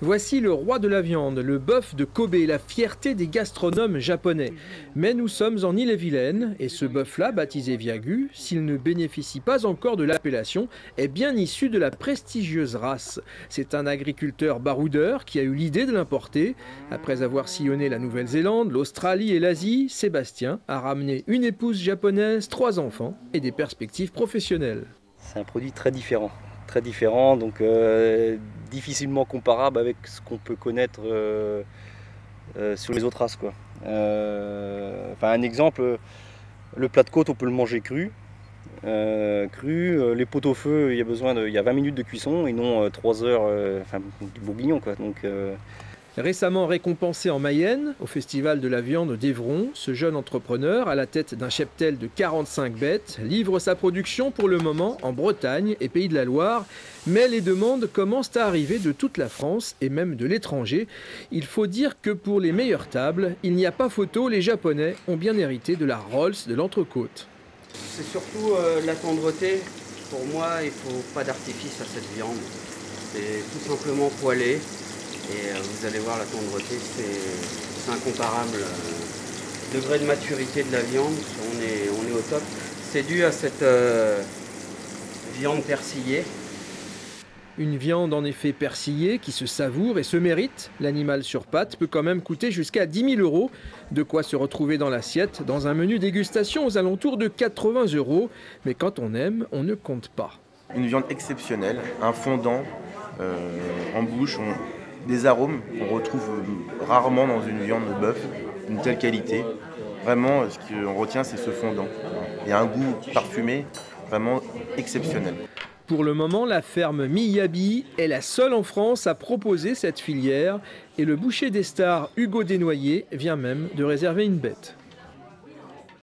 Voici le roi de la viande, le bœuf de Kobe, la fierté des gastronomes japonais. Mais nous sommes en Ille-et-Vilaine et ce bœuf-là, baptisé Wagyu, s'il ne bénéficie pas encore de l'appellation, est bien issu de la prestigieuse race. C'est un agriculteur baroudeur qui a eu l'idée de l'importer. Après avoir sillonné la Nouvelle-Zélande, l'Australie et l'Asie, Sébastien a ramené une épouse japonaise, 3 enfants et des perspectives professionnelles. C'est un produit très différent, donc difficilement comparable avec ce qu'on peut connaître sur les autres races, quoi. Un exemple, le plat de côte, on peut le manger cru. Les pot-au-feu, il y a 20 minutes de cuisson et non 3 heures, du bourguignon, quoi. Donc, Récemment récompensé en Mayenne, au Festival de la viande d'Évron, ce jeune entrepreneur, à la tête d'un cheptel de 45 bêtes, livre sa production pour le moment en Bretagne et Pays de la Loire. Mais les demandes commencent à arriver de toute la France et même de l'étranger. Il faut dire que pour les meilleures tables, il n'y a pas photo, les Japonais ont bien hérité de la Rolls de l'entrecôte. C'est surtout la tendreté. Pour moi, il ne faut pas d'artifice à cette viande. C'est tout simplement poêlé. Et vous allez voir la tendreté, c'est incomparable. Le degré de maturité de la viande, on est au top. C'est dû à cette viande persillée. Une viande en effet persillée qui se savoure et se mérite. L'animal sur pattes peut quand même coûter jusqu'à 10 000 €. De quoi se retrouver dans l'assiette dans un menu dégustation aux alentours de 80 €. Mais quand on aime, on ne compte pas. Une viande exceptionnelle, un fondant en bouche. Des arômes qu'on retrouve rarement dans une viande de bœuf d'une telle qualité. Vraiment, ce qu'on retient, c'est ce fondant. Il y a un goût parfumé vraiment exceptionnel. Pour le moment, la ferme Miyabi est la seule en France à proposer cette filière. Et le boucher des stars Hugo Desnoyers vient même de réserver une bête.